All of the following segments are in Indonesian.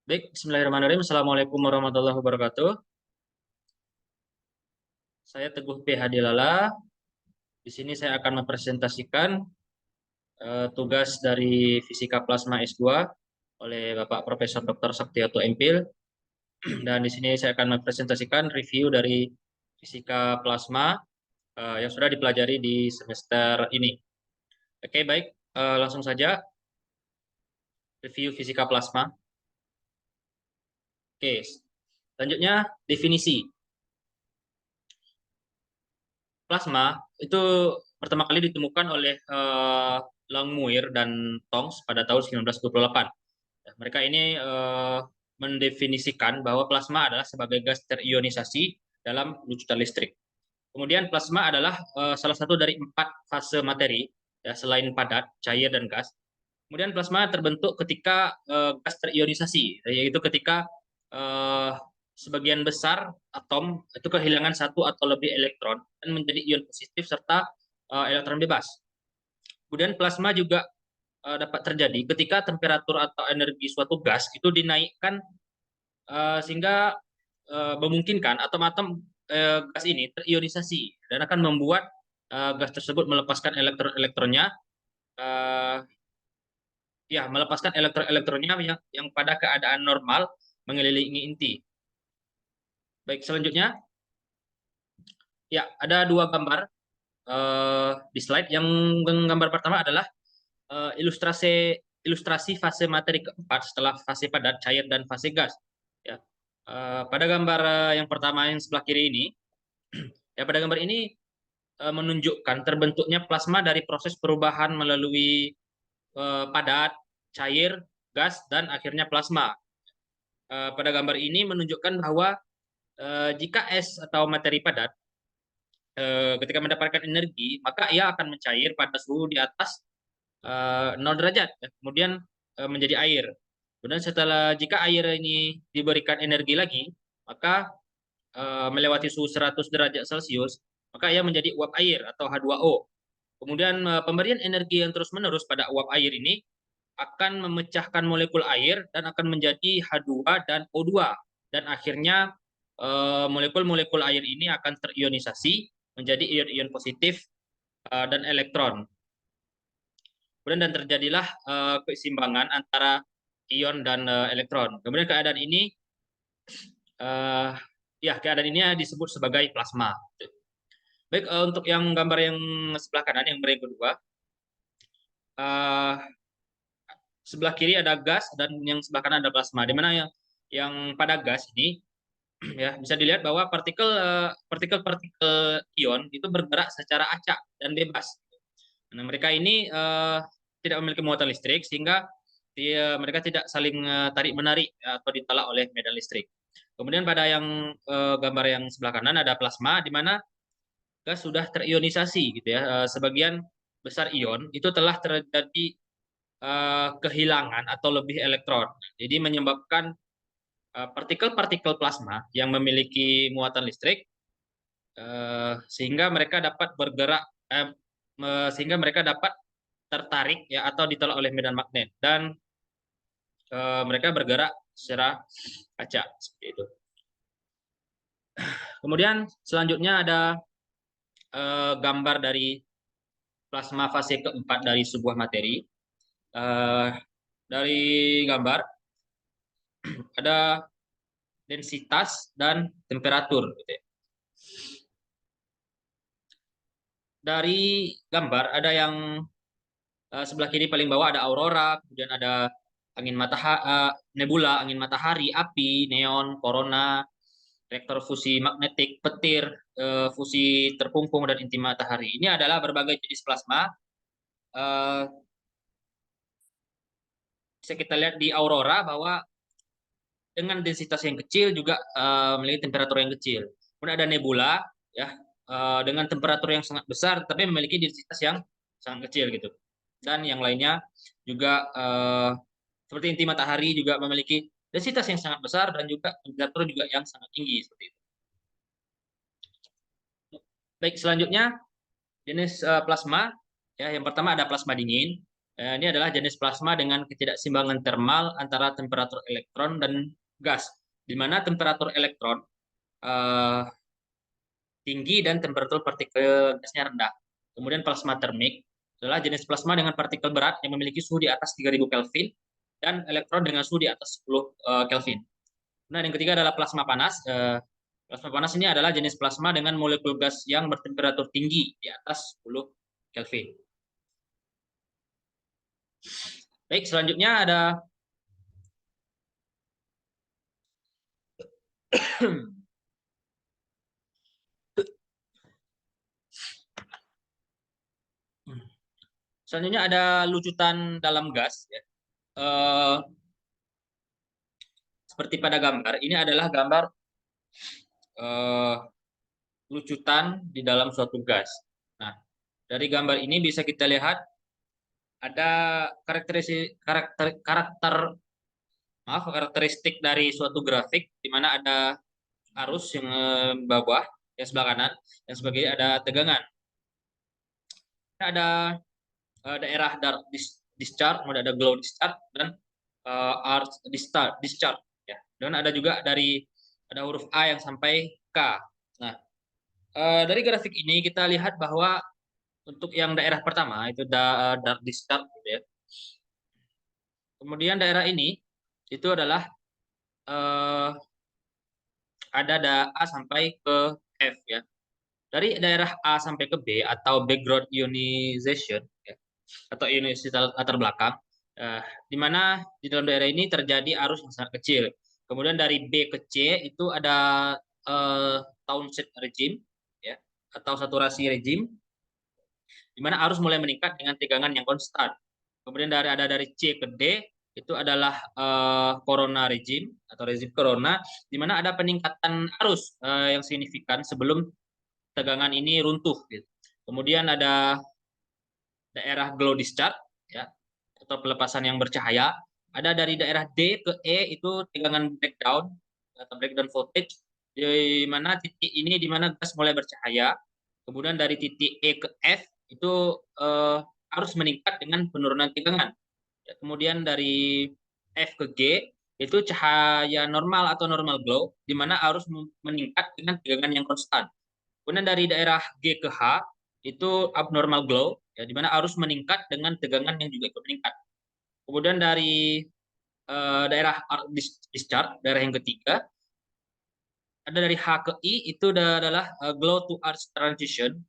Baik, Bismillahirrahmanirrahim. Assalamualaikum warahmatullahi wabarakatuh. Saya Teguh P. Hadilala. Di sini saya akan mempresentasikan tugas dari Fisika Plasma S2 oleh Bapak Profesor Dr. Saktiato MPhil. Dan di sini saya akan mempresentasikan review dari Fisika Plasma yang sudah dipelajari di semester ini. Oke, baik. Langsung saja review Fisika Plasma. Oke, selanjutnya definisi. Plasma itu pertama kali ditemukan oleh Langmuir dan Tongs pada tahun 1928. Ya, mereka ini mendefinisikan bahwa plasma adalah sebagai gas terionisasi dalam lucutan listrik. Kemudian plasma adalah salah satu dari 4 fase materi, ya, selain padat, cair, dan gas. Kemudian plasma terbentuk ketika gas terionisasi, yaitu ketika eh, sebagian besar atom itu kehilangan satu atau lebih elektron dan menjadi ion positif serta elektron bebas. Kemudian plasma juga dapat terjadi ketika temperatur atau energi suatu gas itu dinaikkan sehingga memungkinkan atom-atom gas ini terionisasi dan akan membuat gas tersebut melepaskan elektron-elektronnya, uh, ya melepaskan elektron-elektronnya yang pada keadaan normal mengelilingi inti. Baik, selanjutnya ya ada dua gambar di slide. Yang gambar pertama adalah ilustrasi ilustrasi fase materi keempat setelah fase padat, cair, dan fase gas. Ya, pada gambar yang pertama yang sebelah kiri ini, ya pada gambar ini menunjukkan terbentuknya plasma dari proses perubahan melalui padat, cair, gas, dan akhirnya plasma. Pada gambar ini menunjukkan bahwa jika es atau materi padat ketika mendapatkan energi, maka ia akan mencair pada suhu di atas 0 derajat, ya. Kemudian menjadi air. Kemudian setelah jika air ini diberikan energi lagi, maka melewati suhu 100 derajat Celcius, maka ia menjadi uap air atau H2O. Kemudian pemberian energi yang terus-menerus pada uap air ini akan memecahkan molekul air dan akan menjadi H2 dan O2. Dan akhirnya molekul-molekul air ini akan terionisasi menjadi ion-ion positif dan elektron. Kemudian dan terjadilah keseimbangan antara ion dan elektron. Kemudian uh, keadaan ini disebut sebagai plasma. Baik, untuk yang gambar yang sebelah kanan, yang kedua, uh, sebelah kiri ada gas dan yang sebelah kanan ada plasma. Di mana yang pada gas ini ya bisa dilihat bahwa partikel-partikel ion itu bergerak secara acak dan bebas. Nah, mereka ini tidak memiliki muatan listrik sehingga mereka tidak saling tarik menarik, ya, atau ditolak oleh medan listrik. Kemudian pada yang gambar yang sebelah kanan ada plasma di mana gas sudah terionisasi gitu ya. Sebagian besar ion itu telah terjadi kehilangan atau lebih elektron. Jadi menyebabkan partikel-partikel plasma yang memiliki muatan listrik sehingga mereka dapat bergerak sehingga mereka dapat tertarik, ya, atau ditolak oleh medan magnet dan mereka bergerak secara acak seperti itu. Kemudian selanjutnya ada gambar dari plasma fase keempat dari sebuah materi. Eh, dari gambar ada densitas dan temperatur gitu ya. Dari gambar ada yang sebelah kiri paling bawah ada aurora, kemudian ada nebula, angin matahari, api, neon, korona, reaktor fusi magnetik, petir, fusi terpungkung, dan inti matahari. Ini adalah berbagai jenis plasma. Eh, Bisa kita lihat di aurora bahwa dengan densitas yang kecil juga memiliki temperatur yang kecil. Kemudian ada nebula, ya, dengan temperatur yang sangat besar tapi memiliki densitas yang sangat kecil gitu. Dan yang lainnya juga seperti inti matahari juga memiliki densitas yang sangat besar dan juga temperatur juga yang sangat tinggi seperti itu. Baik, selanjutnya jenis plasma, ya, yang pertama ada plasma dingin. Ini adalah jenis plasma dengan ketidakseimbangan termal antara temperatur elektron dan gas, di mana temperatur elektron eh, tinggi dan temperatur partikel gasnya rendah. Kemudian plasma termik adalah jenis plasma dengan partikel berat yang memiliki suhu di atas 3000 Kelvin dan elektron dengan suhu di atas 10 Kelvin. Nah, yang ketiga adalah plasma panas. Plasma panas ini adalah jenis plasma dengan molekul gas yang bertemperatur tinggi di atas 10 Kelvin. Baik, selanjutnya ada selanjutnya ada lucutan dalam gas. Ya. Seperti pada gambar, ini adalah gambar eh, lucutan di dalam suatu gas. Nah, dari gambar ini bisa kita lihat ada karakteristik dari suatu grafik di mana ada arus yang bawah, yang sebelah kanan, yang sebagai ada tegangan. Ada daerah dark discharge, kemudian ada glow discharge dan arc discharge. Ya. Dan ada juga ada huruf A yang sampai K. Nah, dari grafik ini kita lihat bahwa untuk yang daerah pertama itu dark discharge, gitu ya. Kemudian daerah ini itu adalah eh, ada A sampai ke F, ya. Dari daerah A sampai ke B atau background ionization, ya, atau ionisasi latar belakang, di mana di dalam daerah ini terjadi arus yang sangat kecil. Kemudian dari B ke C itu ada Townsend regime, ya, atau saturasi regime, di mana arus mulai meningkat dengan tegangan yang konstan. Kemudian dari C ke D itu adalah corona regime atau rezim corona, di mana ada peningkatan arus yang signifikan sebelum tegangan ini runtuh. Gitu. Kemudian ada daerah glow discharge, ya, atau pelepasan yang bercahaya. Ada dari daerah D ke E itu tegangan breakdown atau breakdown voltage, di mana titik ini di mana gas mulai bercahaya. Kemudian dari titik E ke F itu harus meningkat dengan penurunan tegangan. Ya, kemudian dari F ke G itu cahaya normal atau normal glow, di mana arus meningkat dengan tegangan yang konstan. Kemudian dari daerah G ke H itu abnormal glow, ya, di mana arus meningkat dengan tegangan yang juga ikut meningkat. Kemudian dari daerah discharge, daerah yang ketiga, ada dari H ke I itu adalah glow to arc transition,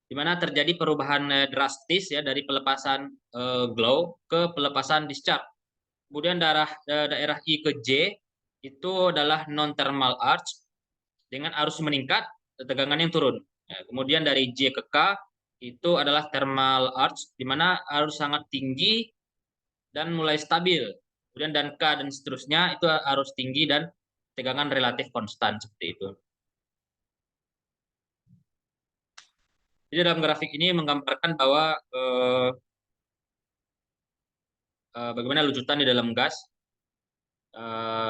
di mana terjadi perubahan drastis, ya, dari pelepasan glow ke pelepasan discharge. Kemudian daerah I ke J itu adalah non thermal arch dengan arus meningkat, tegangan yang turun. Ya, kemudian dari J ke K itu adalah thermal arch di mana arus sangat tinggi dan mulai stabil. Kemudian dan K dan seterusnya itu arus tinggi dan tegangan relatif konstan seperti itu. Jadi dalam grafik ini menggambarkan bahwa bagaimana lucutan di dalam gas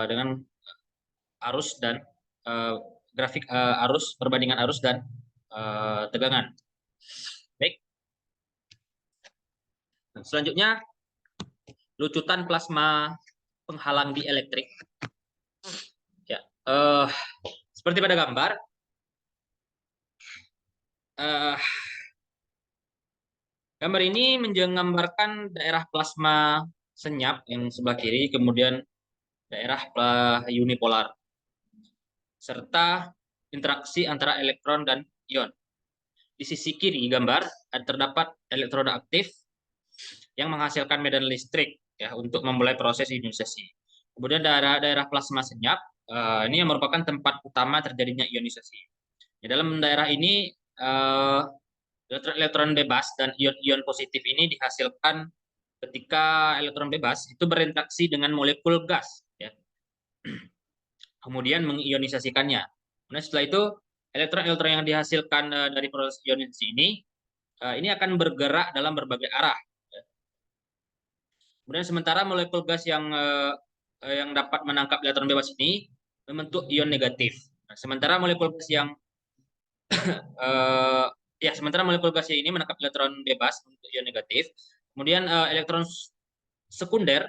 dengan arus dan grafik arus perbandingan arus dan tegangan. Baik. Selanjutnya lucutan plasma penghalang dielektrik. Ya, seperti pada gambar, gambar ini menggambarkan daerah plasma senyap yang sebelah kiri, kemudian daerah unipolar, serta interaksi antara elektron dan ion. Di sisi kiri gambar terdapat elektroda aktif yang menghasilkan medan listrik, ya, untuk memulai proses ionisasi. Kemudian daerah plasma senyap ini yang merupakan tempat utama terjadinya ionisasi. Di dalam daerah ini elektron bebas dan ion-ion positif ini dihasilkan ketika elektron bebas itu berinteraksi dengan molekul gas, ya. Kemudian mengionisasikannya. Nah, setelah itu elektron-elektron yang dihasilkan dari proses ionisasi ini akan bergerak dalam berbagai arah. Kemudian sementara molekul gas yang dapat menangkap elektron bebas ini membentuk ion negatif. Nah, sementara molekul gas sementara molekul gas ini menangkap elektron bebas untuk ion negatif. Kemudian elektron sekunder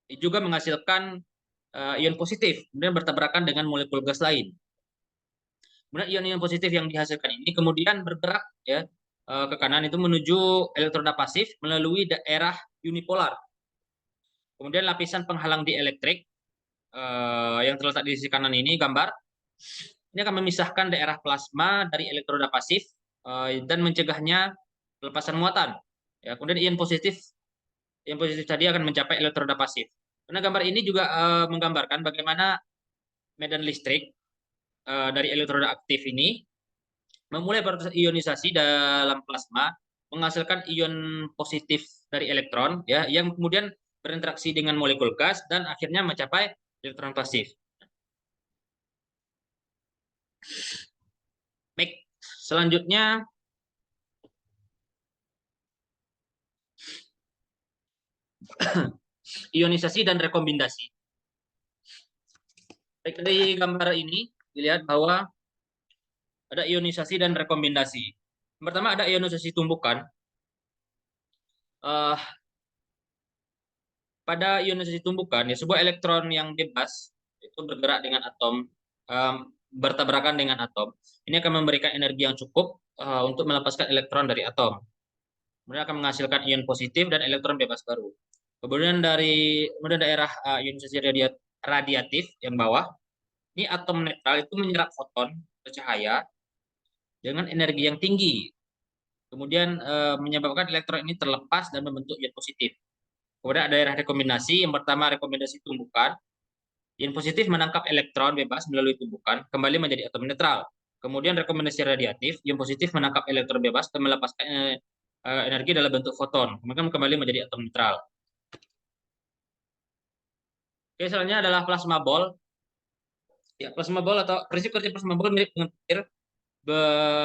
juga menghasilkan ion positif, kemudian bertabrakan dengan molekul gas lain. Kemudian ion-ion positif yang dihasilkan ini kemudian bergerak ya ke kanan itu menuju elektroda pasif melalui daerah unipolar. Kemudian lapisan penghalang dielektrik yang terletak di sisi kanan ini gambar ini akan memisahkan daerah plasma dari elektroda pasif dan mencegahnya pelepasan muatan. Ya, kemudian ion positif tadi akan mencapai elektroda pasif. Karena gambar ini juga menggambarkan bagaimana medan listrik dari elektroda aktif ini memulai proses ionisasi dalam plasma menghasilkan ion positif dari elektron ya yang kemudian berinteraksi dengan molekul gas dan akhirnya mencapai elektron pasif. Baik, selanjutnya ionisasi dan rekombinasi. Baik, dari gambar ini dilihat bahwa ada ionisasi dan rekombinasi. Yang pertama ada ionisasi tumbukan. Pada ionisasi tumbukan, ya sebuah elektron yang bebas itu bergerak dengan atom, bertabrakan dengan atom. Ini akan memberikan energi yang cukup untuk melepaskan elektron dari atom. Kemudian akan menghasilkan ion positif dan elektron bebas baru. Kemudian daerah ionisasi radiatif yang bawah, ini atom netral itu menyerap foton cahaya dengan energi yang tinggi. Kemudian menyebabkan elektron ini terlepas dan membentuk ion positif. Kemudian ada daerah rekombinasi. Yang pertama rekombinasi tumbukan. Ion positif menangkap elektron bebas melalui tumbukan, kembali menjadi atom netral. Kemudian rekombinasi radiatif. Ion positif menangkap elektron bebas dan melepaskan energi dalam bentuk foton, kemudian kembali menjadi atom netral. Oke, selanjutnya adalah plasma ball. Ya, plasma ball atau prinsip kerja plasma ball mirip dengan petir,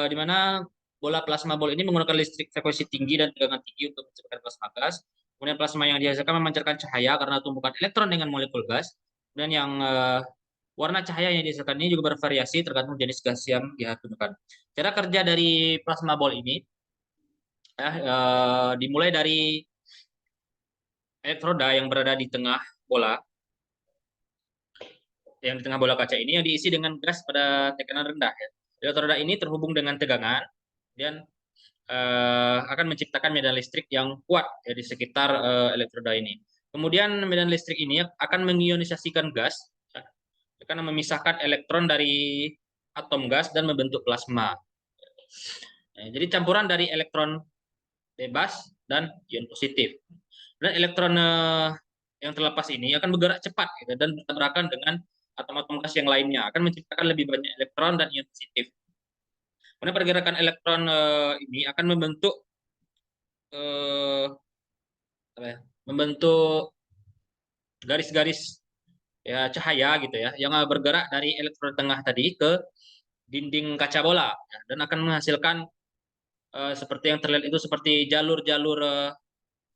di mana bola plasma ball ini menggunakan listrik frekuensi tinggi dan tegangan tinggi untuk menciptakan plasma gas. Kemudian plasma yang dihasilkan memancarkan cahaya karena tumpukan elektron dengan molekul gas. Dan yang warna cahaya yang dihasilkan ini juga bervariasi tergantung jenis gas yang dihasilkan. Cara kerja dari plasma ball ini dimulai dari elektroda yang berada di tengah bola, kaca ini yang diisi dengan gas pada tekanan rendah. Ya. Elektroda ini terhubung dengan tegangan, dan akan menciptakan medan listrik yang kuat ya, di sekitar elektroda ini. Kemudian medan listrik ini akan mengionisasikan gas, ya, akan memisahkan elektron dari atom gas dan membentuk plasma. Ya, jadi campuran dari elektron bebas dan ion positif. Dan elektron yang terlepas ini akan bergerak cepat gitu, dan bertabrakan dengan atom-atom gas yang lainnya, akan menciptakan lebih banyak elektron dan ion positif. Karena pergerakan elektron ini akan membentuk garis-garis ya cahaya gitu ya yang bergerak dari elektron tengah tadi ke dinding kaca bola ya, dan akan menghasilkan seperti yang terlihat itu seperti jalur-jalur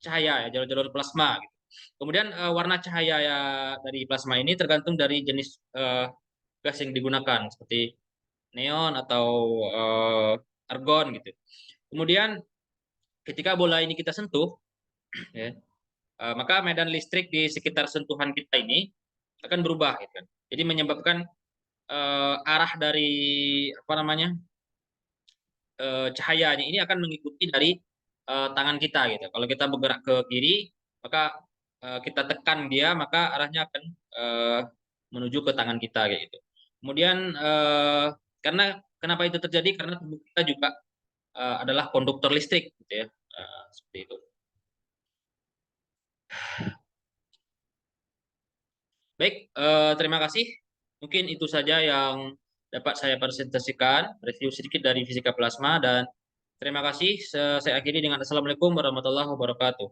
cahaya ya, jalur-jalur plasma gitu. Kemudian warna cahaya ya dari plasma ini tergantung dari jenis gas yang digunakan seperti neon atau argon gitu. Kemudian ketika bola ini kita sentuh ya, maka medan listrik di sekitar sentuhan kita ini akan berubah gitu kan. Jadi menyebabkan arah dari apa namanya cahayanya ini akan mengikuti dari tangan kita gitu. Kalau kita bergerak ke kiri, maka kita tekan dia, maka arahnya akan menuju ke tangan kita kayak gitu. Kemudian karena kenapa itu terjadi? Karena tubuh kita juga adalah konduktor listrik gitu ya. Seperti itu. Baik, terima kasih. Mungkin itu saja yang dapat saya presentasikan, review sedikit dari fisika plasma, dan terima kasih. Saya akhiri dengan Assalamualaikum warahmatullahi wabarakatuh.